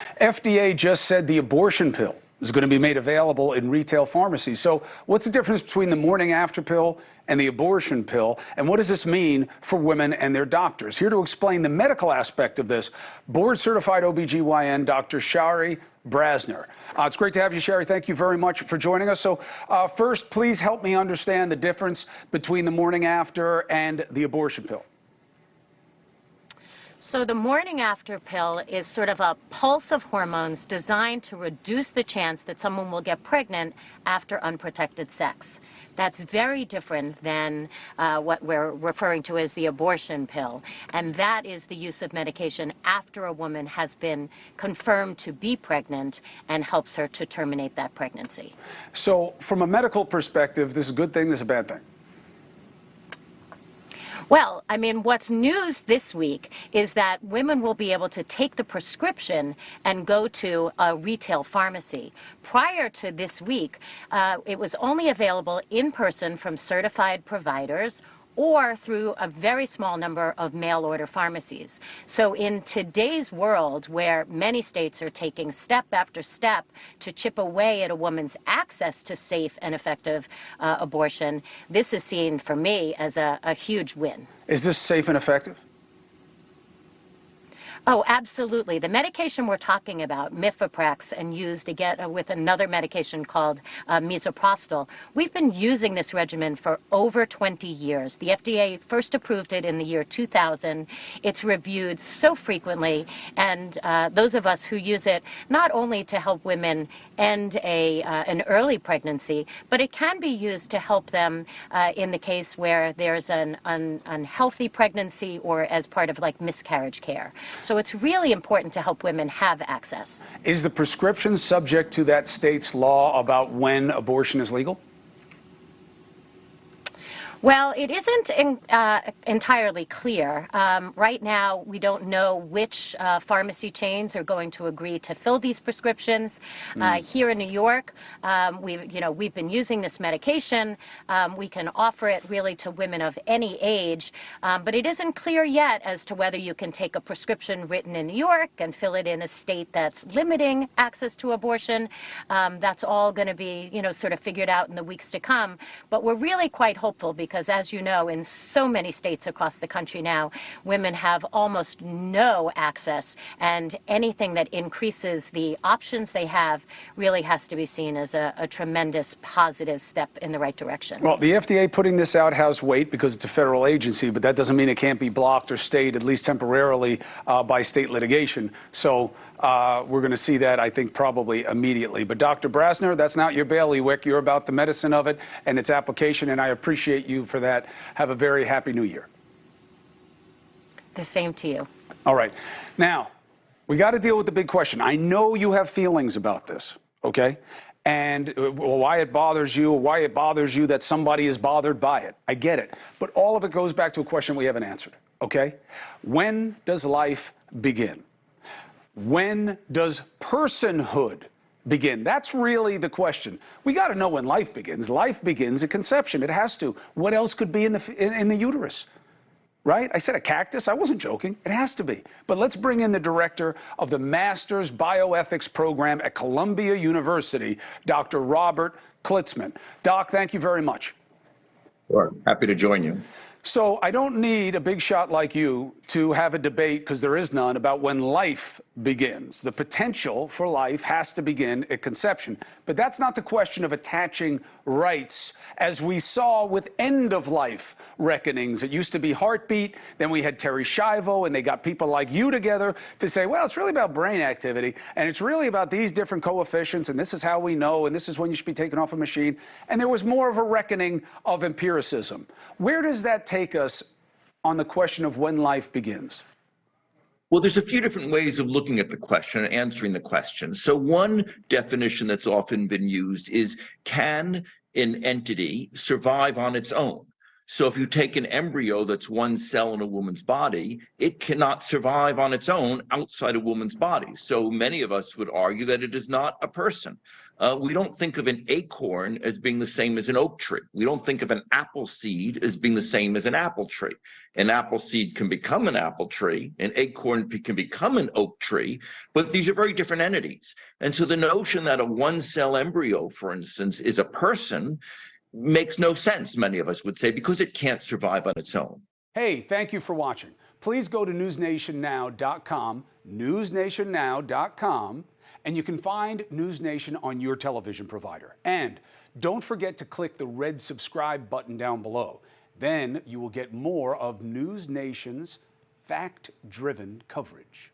FDA just said the abortion pill is going to be made available in retail pharmacies. So what's the difference between the morning after pill and the abortion pill? And what does this mean for women and their doctors? Here to explain the medical aspect of this, board-certified OBGYN Dr. Shari Brasner. It's great to have you, Shari. Thank you very much for joining us. So first, please help me understand the difference between the morning after and the abortion pill. So the morning after pill is sort of a pulse of hormones designed to reduce the chance that someone will get pregnant after unprotected sex. That's very different than what we're referring to as the abortion pill. And that is the use of medication after a woman has been confirmed to be pregnant and helps her to terminate that pregnancy. So from a medical perspective, this is a good thing, this is a bad thing? Well, I mean, what's news this week is that women will be able to take the prescription and go to a retail pharmacy. Prior to this week, it was only available in person from certified providers or through a very small number of mail-order pharmacies. So in today's world, where many states are taking step after step to chip away at a woman's access to safe and effective abortion, this is seen, for me, as a huge win. Is this safe and effective? Oh, absolutely. The medication we're talking about, mifeprex, and used to get with another medication called misoprostol, we've been using this regimen for over 20 years. The FDA first approved it in the year 2000. It's reviewed so frequently, and those of us who use it not only to help women end an early pregnancy, but it can be used to help them in the case where there's an unhealthy pregnancy or as part of like miscarriage care. So it's really important to help women have access. Is the prescription subject to that state's law about when abortion is legal? Well, it isn't entirely clear. Right now, we don't know which pharmacy chains are going to agree to fill these prescriptions. Here in New York, we've been using this medication. We can offer it really to women of any age, but it isn't clear yet as to whether you can take a prescription written in New York and fill it in a state that's limiting access to abortion. That's all going to be, sort of figured out in the weeks to come. But we're really quite hopeful because, as you know, in so many states across the country now, women have almost no access, and anything that increases the options they have really has to be seen as a tremendous positive step in the right direction. Well, the FDA putting this out has weight because it's a federal agency, but that doesn't mean it can't be blocked or stayed, at least temporarily, by state litigation. So we're going to see that, I think, probably immediately. But Dr. Brasner, that's not your bailiwick. You're about the medicine of it and its application, and I appreciate you for that. Have a very happy New Year. The same to you. All right. Now, we got to deal with the big question. I know you have feelings about this, okay? And why it bothers you that somebody is bothered by it. I get it. But all of it goes back to a question we haven't answered, okay? When does life begin? When does personhood begin? That's really the question. We got to know when life begins. Life begins at conception. It has to. What else could be in the uterus? Right? I said a cactus. I wasn't joking. It has to be. But let's bring in the director of the Masters Bioethics Program at Columbia University, Dr. Robert Klitzman. Doc, thank you very much. Sure. Happy to join you. So I don't need a big shot like you to have a debate, because there is none, about when life begins. The potential for life has to begin at conception. But that's not the question of attaching rights, as we saw with end-of-life reckonings. It used to be heartbeat, then we had Terry Schiavo, and they got people like you together to say, well, it's really about brain activity, and it's really about these different coefficients, and this is how we know, and this is when you should be taken off a machine. And there was more of a reckoning of empiricism. Where does that take us on the question of when life begins? Well, there's a few different ways of looking at the question and answering the question. So one definition that's often been used is, can an entity survive on its own? So if you take an embryo that's one cell in a woman's body, it cannot survive on its own outside a woman's body. So many of us would argue that it is not a person. We don't think of an acorn as being the same as an oak tree. We don't think of an apple seed as being the same as an apple tree. An apple seed can become an apple tree, an acorn can become an oak tree, but these are very different entities. And so the notion that a one-cell embryo, for instance, is a person makes no sense, many of us would say, because it can't survive on its own. Hey, thank you for watching. Please go to newsnationnow.com, newsnationnow.com, and you can find NewsNation on your television provider. And don't forget to click the red subscribe button down below. Then you will get more of NewsNation's fact-driven coverage.